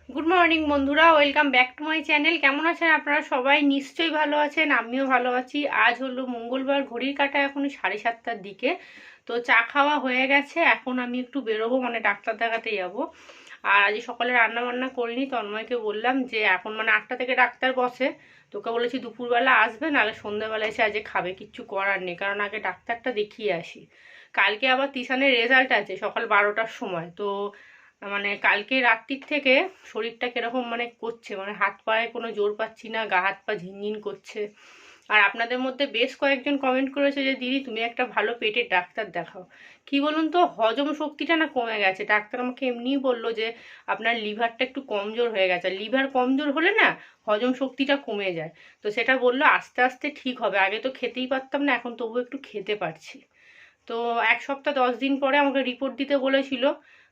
Good morning বন্ধুরা, welcome back to my channel. কেমন আছেন আপনারা? সবাই নিশ্চয়ই ভালো আছেন, আমিও ভালো আছি। আজ হলো মঙ্গলবার, ঘড়ির কাঁটা এখন 7:30টার দিকে। তো চা খাওয়া হয়ে গেছে, এখন আমি একটু বেরোবো, মানে ডাক্তার দেখাতে যাব। আর আজ সকালে রান্না বান্না করিনি, তন্ময়কে বললাম যে এখন মানে 8টা থেকে ডাক্তার বসে, তোকে বলেছি দুপুরবেলা আসবে, নাহলে সন্ধ্যাবেলা এসে আজকে খাবে, কিচ্ছু করার নেই, কারণ আগে ডাক্তারটা দেখিয়ে আসি। কালকে আবার তিশানের রেজাল্ট আছে সকাল 12টার সময়। তো মানে কালকে রাত্রির থেকে শরীরটা কিরকম মানে করছে, মানে হাত পায়ে কোনো জোর পাচ্ছি না, গা হাত পা ঝিনঝিন করছে। আর আপনাদের মধ্যে বেশ কয়েকজন কমেন্ট করেছে যে দিদি তুমি একটা ভালো পেটের ডাক্তার দেখাও। কি বলুন তো, হজম শক্তিটা না কমে গেছে। ডাক্তার আমাকে এমনিই বললো যে আপনার লিভারটা একটু কমজোর হয়ে গেছে। লিভার কমজোর হলে না হজম শক্তিটা কমে যায়। তো সেটা বললো আস্তে আস্তে ঠিক হবে, আগে তো খেতেই পারতাম না, এখন তবু একটু খেতে পারছি। তো 1 সপ্তাহ 10 দিন পরে আমাকে রিপোর্ট দিতে বলেছিল।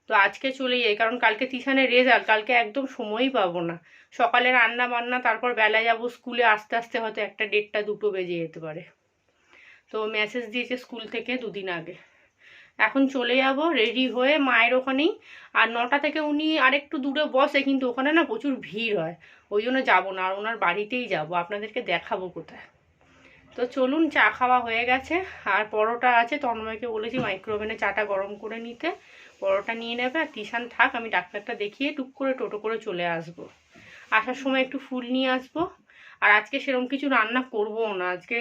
তো আজকে চলে যাই, কারণ কালকে তিশানের রেজাল্ট, কালকে একদম সময়ই পাবো না। সকালে রান্না বান্না, তারপর বেলায় যাবো স্কুলে, আস্তে আস্তে হয়তো 1টা 1:30 2টো বেজে যেতে পারে। তো মেসেজ দিয়েছে স্কুল থেকে 2 দিন আগে। এখন চলে যাব রেডি হয়ে মায়ের ওখানেই। আর 9টা থেকে উনি আরেকটু দূরে বসে, কিন্তু ওখানে না প্রচুর ভিড় হয়, ওই জন্য যাবো না, আর ওনার বাড়িতেই যাব, আপনাদেরকে দেখাবো কোথায়। তো চলুন, চা খাওয়া হয়ে গেছে, আর পরোটা আছে, তন্ময়কে বলেছি মাইক্রোওভেনে চাটা গরম করে নিতে, পরোটা নিয়ে নেবে। আর তিশান থাক, আমি ডাক্তারটা দেখিয়ে টুক করে টোটো করে চলে আসব। আসার সময় একটু ফুল নিয়ে আসবো। আর আজকে সেরকম কিছু রান্না করবো না, আজকে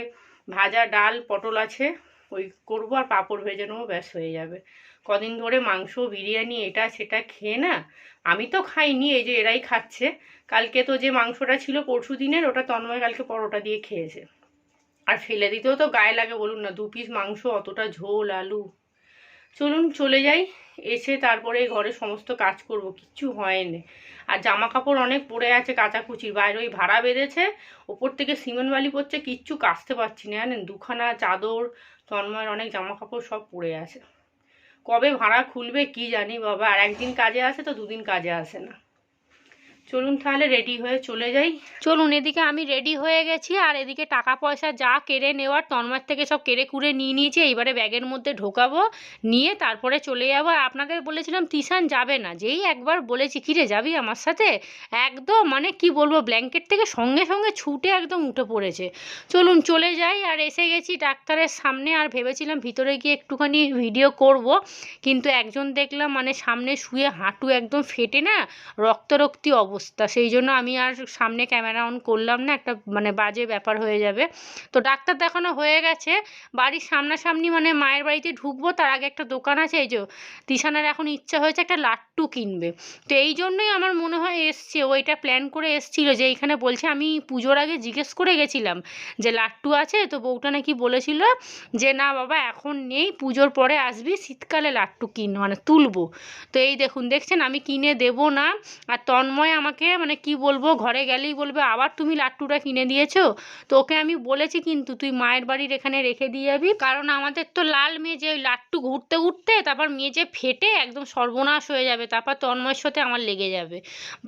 ভাজা ডাল পটল আছে, ওই করবো, আর পাঁপড় ভেজে নেবো, ব্যাস হয়ে যাবে। কদিন ধরে মাংস বিরিয়ানি এটা সেটা খেয়ে না, আমি তো খাইনি, এই যে এরাই খাচ্ছে। কালকে তো যে মাংসটা ছিল পরশু দিনের, ওটা তন্ময় কালকে পরোটা দিয়ে খেয়েছে। আর ফেলে দিতেও তো গায়ে লাগে, বলুন না, 2 পিস মাংস, অতটা ঝোল আলু। চলুন চলে যাই, এসে তারপরে ঘরে সমস্ত কাজ করব, কিচ্ছু হয়নি। আর জামা কাপড় অনেক পড়ে আছে কাচাকুচির, বাইরে ওই ভাড়া বেঁধেছে, ওপর থেকে সিমেন্ট বালি পড়ছে, কিচ্ছু কাচতে পারছি না জানেন। 2খানা চাদর, তন্ময়ের অনেক জামা কাপড় সব পড়ে আছে। কবে ভাড়া খুলবে কি জানি বাবা, আর একদিন কাজে আসে তো 2 দিন কাজে আসে না। চলুন তাহলে রেডি হয়ে চলে যাই। চলুন, এদিকে আমি রেডি হয়ে গেছি, আর এদিকে টাকা পয়সা যা কেড়ে নেওয়ার তন্ময়ের থেকে সব কেড়ে কুড়ে নিয়ে নিয়েছি, এইবারে ব্যাগের মধ্যে ঢোকাবো, নিয়ে তারপরে চলে যাবো। আর আপনাদের বলেছিলাম তিশান যাবে না, যেই একবার বলেছি কিরে যাবি আমার সাথে, একদম মানে কি বলবো, ব্ল্যাঙ্কেট থেকে সঙ্গে সঙ্গে ছুটে একদম উঠে পড়েছে। চলুন চলে যাই। আর এসে গেছি ডাক্তারের সামনে, আর ভেবেছিলাম ভিতরে গিয়ে একটুখানি ভিডিও করব, কিন্তু একজন দেখলাম মানে সামনে শুয়ে হাঁটু একদম ফেটে না রক্তারক্তি অবস্থা, সেই জন্য আমি আর সামনে ক্যামেরা অন করলাম না, একটা মানে বাজে ব্যাপার হয়ে যাবে। তো ডাক্তার দেখানো হয়ে গেছে, বাড়ির সামনাসামনি মানে মায়ের বাড়িতে ঢুকবো, তার আগে একটা দোকান আছে, এই যে তিশানের এখন ইচ্ছা হয়েছে একটা লাট্টু কিনবে। তো এই জন্যই আমার মনে হয় এসছে, ওইটা প্ল্যান করে এসছিল, যে এইখানে বলছে, আমি পুজোর আগে জিজ্ঞেস করে গেছিলাম যে লাট্টু আছে, তো বউটা নাকি বলেছিল যে না বাবা এখন নেই, পুজোর পরে আসবি, শীতকালে লাট্টু কিন মানে তুলবো। তো এই দেখুন, দেখছেন আমি কিনে দেবো না। আর তন্ময় আমাকে মানে কি বলবো, ঘরে গেলেই বলবে আবার তুমি লাট্টুটা কিনে দিয়েছো। তো ওকে আমি বলেছি কিন্তু তুই মায়ের বাড়ির এখানে রেখে দিয়ে যাবি, কারণ আমাদের তো লাল মেজে, ওই লাট্টু ঘুরতে ঘুরতে তারপর মেজে ফেটে একদম সর্বনাশ হয়ে যাবে, তারপর তন্ময়ের সাথে আমার লেগে যাবে।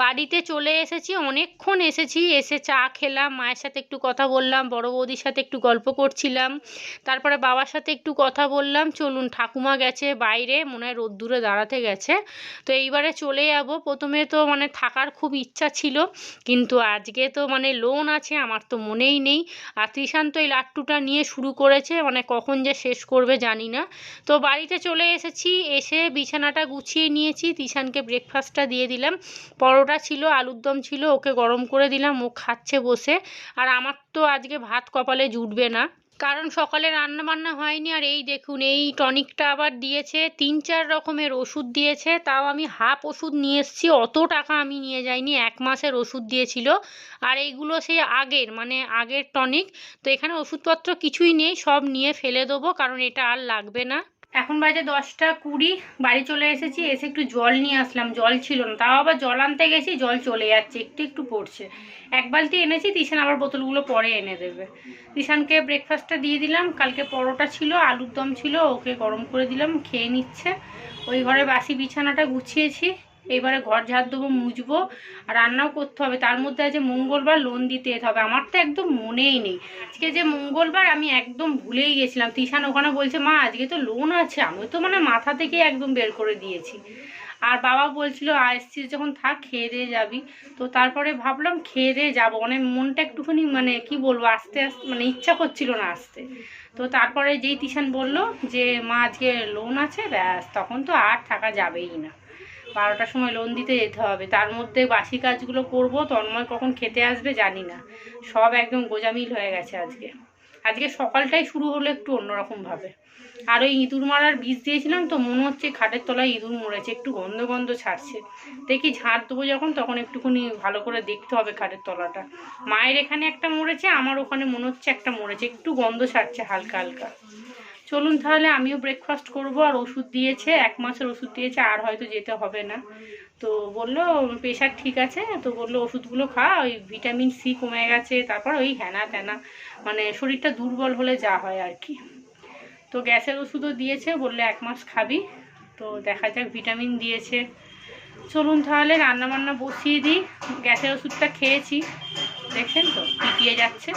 বাড়িতে চলে এসেছি, অনেকক্ষণ এসেছি, এসে চা খেলাম, মায়ের সাথে একটু কথা বললাম, বড় বৌদির সাথে একটু গল্প করছিলাম, তারপরে বাবার সাথে একটু কথা বললাম। চলুন, ঠাকুমা গেছে বাইরে, মনে হয় রোদ্দুরে দাঁড়াতে গেছে। তো এইবারে চলে যাব। প্রথমে তো মানে থাকার খুব ইচ্ছা ছিল, কিন্তু আজকে তো মানে লোন আছে, আমার তো মনেই নেই। আর তৃষান তো এই লাট্টুটা নিয়ে শুরু করেছে, মানে কখন যে শেষ করবে জানি না। তো বাড়িতে চলে এসেছি, এসে বিছানাটা গুছিয়ে নিয়েছি, তৃষানকে ব্রেকফাস্টটা দিয়ে দিলাম, পরোটা ছিল, আলুর দম ছিল, ওকে গরম করে দিলাম, ও খাচ্ছে বসে। আর আমার তো আজকে ভাত কপালে জুটবে না, কারণ সকালে রান্না বান্না হয়নি। আর এই দেখুন, এই টনিকটা আবার দিয়েছে, 3-4 রকমের ওষুধ দিয়েছে, তাও আমি হাফ ওষুধ নিয়ে এসেছি, অত টাকা আমি নিয়ে যাইনি, 1 মাসের ওষুধ দিয়েছিল। আর এইগুলো সেই আগের মানে আগের টনিক। তো এখানে ওষুধপত্র কিছুই নেই, সব নিয়ে ফেলে দেবো, কারণ এটা আর লাগবে না। এখন বাজে 10টা 20, বাড়ি চলে এসেছি, এসে একটু জল নিয়ে আসলাম, জল ছিল না, তাও আবার জল আনতে গেছি, জল চলে যাচ্ছে, একটু একটু পড়ছে। 1 বালতি এনেছি, তিশান আবার বোতলগুলো পরে এনে দেবে। তিশানকে ব্রেকফাস্টটা দিয়ে দিলাম, কালকে পরোটা ছিল, আলুর দম ছিল, ওকে গরম করে দিলাম, খেয়ে নিচ্ছে। ওই ঘরে বাসি বিছানাটা গুছিয়েছি, এইবারে ঘর ঝাড় দেবো, মুছবো, আর রান্নাও করতে হবে। তার মধ্যে আজ মঙ্গলবার, লোন দিতে যেতে হবে, আমার তো একদম মনেই নেই আজকে যে মঙ্গলবার, আমি একদম ভুলেই গেছিলাম। তিশান ওখানে বলছে মা আজকে তো লোন আছে, আমি তো মানে মাথা থেকে একদম বের করে দিয়েছি। আর বাবা বলছিল আসছিস যখন থাক খেয়ে দিয়ে যাবি। তো তারপরে ভাবলাম খেয়ে দিয়ে যাবো, মানে মনটা একটুখানি মানে কি বলবো আস্তে আস্তে মানে ইচ্ছা করছিল না আসতে। তো তারপরে যেই তিশান বলল যে মা আজকে লোন আছে, ব্যাস তখন তো আর থাকা যাবেই না। 12টার সময় লোন দিতে যেতে হবে, তার মধ্যে বাসি কাজগুলো করব, তন্ময় কখন খেতে আসবে জানি না। সব একদম গোজামিল হয়ে গেছে আজকে। আজকে সকালটাই শুরু হলো একটু অন্যরকমভাবে। আর ওই ইঁদুর মারার বীজ দিয়েছিলাম তো, মনে হচ্ছে খাটের তলায় ইঁদুর মরেছে, একটু গন্ধ গন্ধ ছাড়ছে। দেখি ঝাড় দেবো যখন, তখন একটুখানি ভালো করে দেখতে হবে খাটের তলাটা। মায়ের এখানে একটা মরেছে, আমার ওখানে মনে হচ্ছে একটা মরেছে, একটু গন্ধ ছাড়ছে হালকা হালকা। চলুন তাহলে আমিও ব্রেকফাস্ট করব। আর ওষুধ দিয়েছে, 1 মাসের ওষুধ দিয়েছে, আর হয়তো যেতে হবে না। তো বললো প্রেশার ঠিক আছে, তো বললো ওষুধগুলো খা, ওই ভিটামিন সি কমে গেছে, তারপর ওই হ্যানা ত্যানা, মানে শরীরটা দুর্বল হলে যা হয় আর কি। তো গ্যাসের ওষুধও দিয়েছে, বললে 1 মাস খাবি। তো দেখা যাক, ভিটামিন দিয়েছে। চলুন তাহলে রান্নাবান্না বসিয়ে দিই। গ্যাসের ওষুধটা খেয়েছি, দেখছেন তো পিটিয়ে যাচ্ছে।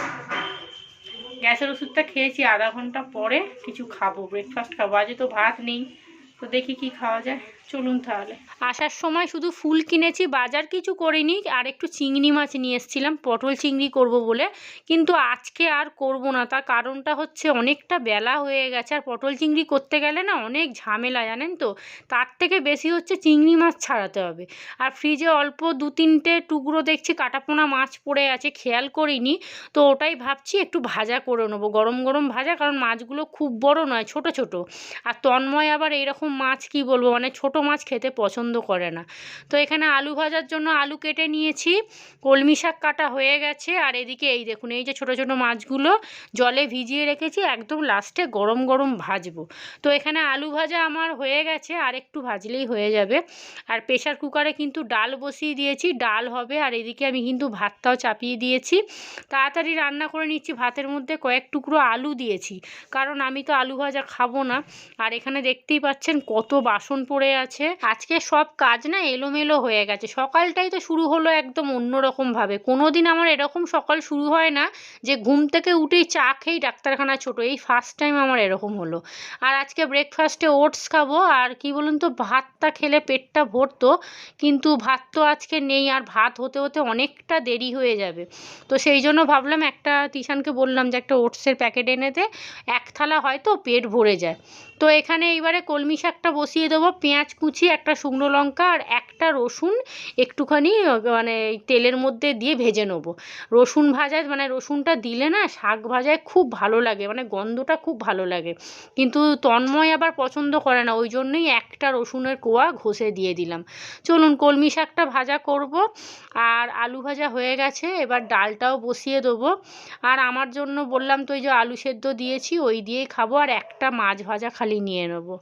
গ্যাসের ওষুধটা খেয়েছি, আধা ঘন্টা পরে কিছু খাবো, ব্রেকফাস্ট খাবো। আজকে তো ভাত নেই, তো দেখি কি খাওয়া যায়। চলুন তাহলে। আসার সময় শুধু ফুল কিনেছি, বাজার কিছু করিনি। আর একটু চিংড়ি মাছ নিয়ে এসেছিলাম, পটল চিংড়ি করব বলে, কিন্তু আজকে আর করব না। তার কারণটা হচ্ছে অনেকটা বেলা হয়ে গেছে, আর পটল চিংড়ি করতে গেলে না অনেক ঝামেলা জানেন তো। তার থেকে বেশি হচ্ছে চিংড়ি মাছ ছাড়াতে হবে। আর ফ্রিজে অল্প 2-3টে টুকরো দেখছি কাটাপোনা মাছ পড়ে আছে, খেয়াল করিনি। তো ওটাই ভাবছি একটু ভাজা করে নেবো, গরম গরম ভাজা, কারণ মাছগুলো খুব বড় নয়, ছোট ছোট। আর তন্ময় আবার এইরকম মাছ কি বলবো, মানে ছোট মাছ খেতে পছন্দ করে না। তো এখানে আলু ভাজার জন্য আলু কেটে নিয়েছি, কলমি শাক কাটা হয়ে গেছে। আর এদিকে এই দেখুন, এই যে ছোট ছোট মাছগুলো জলে ভিজিয়ে রেখেছি, একদম লাস্টে গরম গরম ভাজবো। তো এখানে আলু ভাজা আমার হয়ে গেছে, আর একটু ভাজলেই হয়ে যাবে। আর প্রেশার কুকারে কিন্তু ডাল বসিয়ে দিয়েছি, ডাল হবে। আর এদিকে আমি কিন্তু ভাতটাও চাপিয়ে দিয়েছি, তাড়াতাড়ি রান্না করে নিচ্ছি। ভাতের মধ্যে কয়েক টুকরো আলু দিয়েছি, কারণ আমি তো আলু ভাজা খাবো না। আর এখানে দেখতেই পাচ্ছেন কত বাসন পড়ে আছে। আজকে সব কাজ না এলোমেলো হয়ে গেছে। সকালটাই তো শুরু হলো একদম অন্যরকমভাবে। কোনো দিন আমার এরকম সকাল শুরু হয় না যে ঘুম থেকে উঠেই চা খেয়েই ডাক্তারখানা ছোটো, এই ফার্স্ট টাইম আমার এরকম হলো। আর আজকে ব্রেকফাস্টে ওটস খাবো। আর কি বলুন তো, ভাতটা খেলে পেটটা ভরতো, কিন্তু ভাত তো আজকে নেই, আর ভাত হতে হতে অনেকটা দেরি হয়ে যাবে। তো সেই জন্য ভাবলাম, একটা তিশানকে বললাম যে একটা ওটসের প্যাকেট এনে দে, 1 থালা হয়তো পেট ভরে যায়। তো এখানে এইবারে কলমি শাকটা বসিয়ে দেবো, পেঁয়াজ কুচি, একটা শুকনো লঙ্কা আর একটা রসুন একটুখানি মানে তেলের মধ্যে দিয়ে ভেজে নেবো। রসুন ভাজা মানে রসুনটা দিলে না শাক ভাজায় খুব ভালো লাগে, মানে গন্ধটা খুব ভালো লাগে। কিন্তু তন্ময় আবার পছন্দ করে না, ওই জন্যই একটা রসুনের কোয়া ঘষে দিয়ে দিলাম। চলুন কলমি শাকটা ভাজা করব। আর আলু ভাজা হয়ে গেছে, এবার ডালটাও বসিয়ে দেবো। আর আমার জন্য বললাম তো, ওই যে আলু সেদ্ধ দিয়েছি, ওই দিয়েই খাবো। আর একটা মাছ ভাজা খালি নিয়ে নেবো।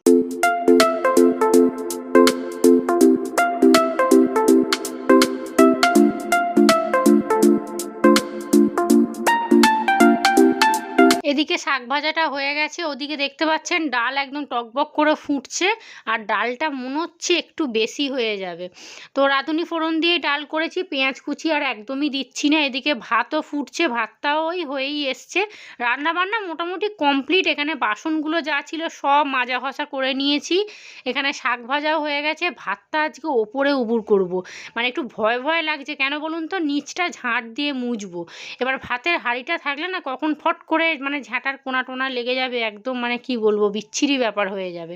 এদিকে শাক ভাজাটা হয়ে গেছে, ওদিকে দেখতে পাচ্ছেন ডাল একদম টকবক করে ফুটছে। আর ডালটা মনে হচ্ছে একটু বেশি হয়ে যাবে। তো রাঁধুনি ফোড়ন দিয়ে ডাল করেছি, পেঁয়াজ কুচি আর একদমই দিচ্ছি না। এদিকে ভাতও ফুটছে, ভাতটাও ওই হয়েই এসছে। রান্নাবান্না মোটামুটি কমপ্লিট। এখানে বাসনগুলো যা ছিল সব মাজা ঘষা করে নিয়েছি। এখানে শাক ভাজাও হয়ে গেছে। ভাতটা আজকে ওপরে উবুর করব, মানে একটু ভয় ভয় লাগছে। কেন বলুন তো, নিচটা ঝাঁট দিয়ে মুছবো। এবার ভাতের হাঁড়িটা থাকলে না কখন ফট করে মানে ঝাঁটার কোনা টোনা লেগে যাবে, একদম মানে কি বলবো বিচ্ছিরি ব্যাপার হয়ে যাবে।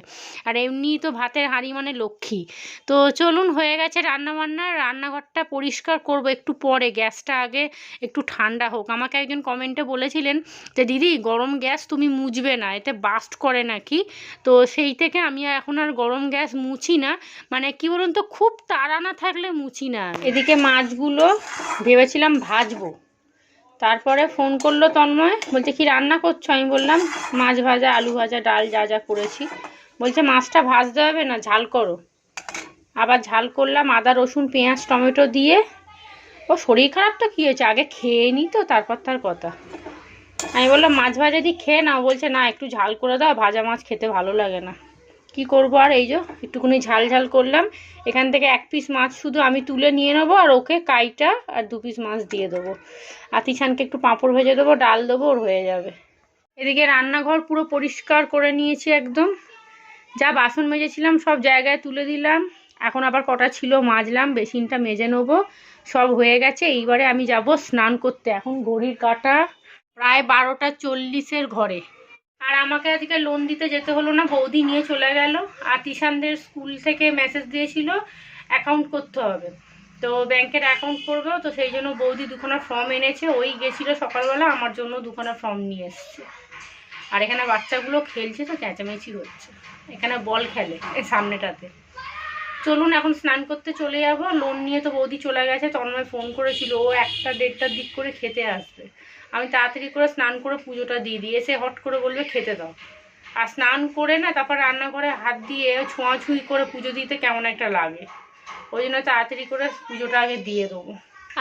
আর এমনিই তো ভাতের হাঁড়ি মানে লক্ষ্মী। তো চলুন, হয়ে গেছে রান্নাবান্না। রান্নাঘরটা পরিষ্কার করব একটু পরে, গ্যাসটা আগে একটু ঠান্ডা হোক। আমাকে একজন কমেন্টে বলেছিলেন যে দিদি গরম গ্যাস তুমি মুছবে না, এতে বাস্ট করে নাকি। তো সেই থেকে আমি এখন আর গরম গ্যাস মুছি না, মানে কি বলুন তো, খুব তাড়া না থাকলে মুছি না। এদিকে মাছগুলো ভেবেছিলাম ভাজবো, তারপরে ফোন করলো তন্ময়, বলছে কি রান্না করছো? আমি বললাম মাছ ভাজা, আলু ভাজা, ডাল যা যা করেছি। বলছে মাছটা ভাজতে হবে না, ঝাল করো। আবার ঝাল করলাম আদা রসুন পেঁয়াজ টমেটো দিয়ে। ও শরীর খারাপ তো কী হয়েছে, আগে খেয়ে নিই তো তারপর তার কথা। আমি বললাম মাছ ভাজা দিয়ে খেয়ে নাও। বলছে না একটু ঝাল করে দাও, ভাজা মাছ খেতে ভালো লাগে না। কি করবো আর, এই যে একটুখানি ঝাল ঝাল করলাম। এখান থেকে 1 পিস মাছ শুধু আমি তুলে নিয়ে নেবো, আর ওকে কাইটা আর 2 পিস মাছ দিয়ে দেবো। আতিশানকে একটু পাঁপড় ভেজে দেবো, ডাল দেবো, ওর হয়ে যাবে। এদিকে রান্নাঘর পুরো পরিষ্কার করে নিয়েছি একদম। যা বাসন মেজেছিলাম সব জায়গায় তুলে দিলাম। এখন আবার কটা ছিল মাজলাম, বেসিনটা মেজে নেবো, সব হয়ে গেছে। এইবারে আমি যাব স্নান করতে। এখন ঘড়ির কাঁটা প্রায় 12:40 ঘরে। আর আমাকে আজকে লোন দিতে যেতে হলো না, বৌদি নিয়ে চলে গেল। আর তিশানদের স্কুল থেকে মেসেজ দিয়েছিল অ্যাকাউন্ট করতে হবে, তো ব্যাংকের অ্যাকাউন্ট করবো, তো সেই জন্য বৌদি দুখানা ফর্ম এনেছে। ওই গেছিলো সকালবেলা, আমার জন্য দুখানা ফর্ম নিয়ে এসছে। আর এখানে বাচ্চাগুলো খেলছে, তো চেঁচামেচি হচ্ছে। এখানে বল খেলে এই সামনেটাতে। চলুন এখন স্নান করতে চলে যাব। লোন নিয়ে তো বৌদি চলে গেছে, তন্ময় ফোন করেছিল ও 1টা-1:30টার দিক করে খেতে আসবে। আমি তাড়াতাড়ি করে স্নান করে পুজোটা দিয়ে দিই, এসে হট করে বলবে খেতে দাও। আর স্নান করে না তারপর রান্নাঘরে হাত দিয়ে ছোঁয়াছুঁই করে পুজো দিতে কেমন একটা লাগে, ওই জন্য তাড়াতাড়ি করে পুজোটা আগে দিয়ে দেবো।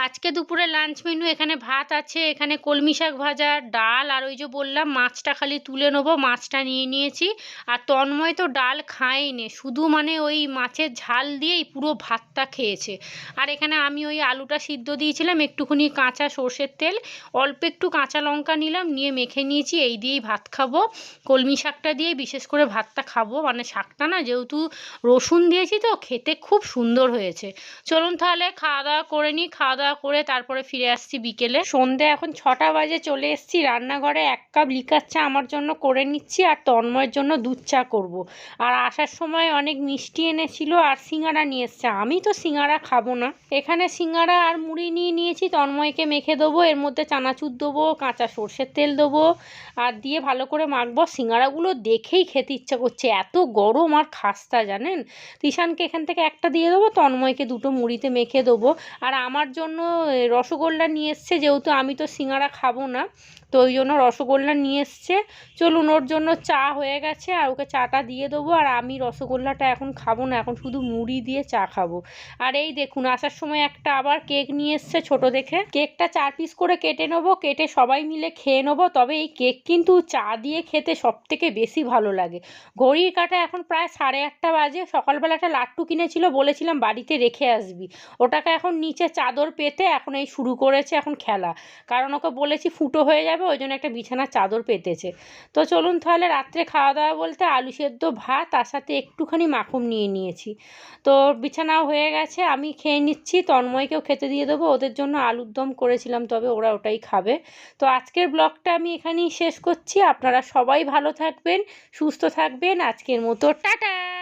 আজকে দুপুরে লাঞ্চ মেনু এখানে ভাত আছে, এখানে কলমি শাক ভাজা, ডাল, আর ওই যে বললাম মাছটা খালি তুলে নেবো, মাছটা নিয়ে নিয়েছি। আর তন্ময় তো ডাল খায়নি, শুধু মানে ওই মাছের ঝাল দিয়েই পুরো ভাতটা খেয়েছে। আর এখানে আমি ওই আলুটা সিদ্ধ দিয়েছিলাম, একটুখানি কাঁচা সর্ষের তেল, অল্প একটু কাঁচা লঙ্কা নিলাম, নিয়ে মেখে নিয়েছি, এই দিয়েই ভাত খাবো। কলমি শাকটা দিয়ে বিশেষ করে ভাতটা খাবো, মানে শাকটা না যেহেতু রসুন দিয়েছি তো খেতে খুব সুন্দর হয়েছে। চলুন তাহলে খাওয়া দাওয়া করে নিই, খাওয়া দাওয়া করে তারপরে ফিরে আসছি বিকেলে। সন্ধে এখন 6টা বাজে, চলে এসেছি রান্নাঘরে। 1 কাপ লিকার চা আমার জন্য করে নিচ্ছি, আর তন্ময়ের জন্য দুধ চা করব। আর আসার সময় অনেক মিষ্টি এনেছিল আর সিঙ্গারা নিয়ে এসছে, আমি তো সিঙ্গারা খাবো না। এখানে সিঙ্গারা আর মুড়ি নিয়ে নিয়েছি, তন্ময়কে মেখে দেবো, এর মধ্যে চানাচুর দেবো, কাঁচা সর্ষের তেল দেবো, আর দিয়ে ভালো করে মাখবো। সিঙ্গারাগুলো দেখেই খেতে ইচ্ছা করছে, এত গরম আর খাস্তা জানেন। তিশানকে এখান থেকে একটা দিয়ে দেবো, তন্ময়কে দুটো মুড়িতে মেখে দেবো। আর আমার জন্য রসগোল্লা নিয়ে এসছে, যেহেতু আমি তো সিঙ্গারা খাবো না, তো ওই জন্য রসগোল্লা নিয়ে এসছে। চলুন, ওর জন্য চা হয়ে গেছে আর ওকে চাটা দিয়ে দেবো। আর আমি রসগোল্লাটা এখন খাবো না, এখন শুধু মুড়ি দিয়ে চা খাবো। আর এই দেখুন আসার সময় একটা আবার কেক নিয়ে এসছে ছোট দেখে, কেকটা 4 পিস করে কেটে নেবো, কেটে সবাই মিলে খেয়ে নেবো। তবে এই কেক কিন্তু চা দিয়ে খেতে সব থেকে বেশি ভালো লাগে। ঘড়ির কাঁটা এখন প্রায় 8:30 বাজে। সকালবেলা একটা লাট্টু কিনেছিল, বলেছিলাম বাড়িতে রেখে আসবি, ওটাকে এখন নিচে চাদর পেতে এখন এই শুরু করেছে এখন খেলা, কারণ ওকে বলেছি ফুটো হয়ে যাবে, ওই জন্য একটা বিছানার চাদর পেতেছে। তো চলুন তাহলে রাত্রে খাওয়া দাওয়া বলতে আলু সেদ্ধ ভাত, তার সাথে একটুখানি মাখন নিয়ে নিয়েছি। তো বিছানাও হয়ে গেছে, আমি খেয়ে নিচ্ছি, তন্ময়কেও খেতে দিয়ে দেবো, ওদের জন্য আলুর দম করেছিলাম, তবে ওরা ওটাই খাবে। তো আজকের ব্লগটা আমি এখানেই শেষ করছি। আপনারা সবাই ভালো থাকবেন, সুস্থ থাকবেন, আজকের মতো টাটা।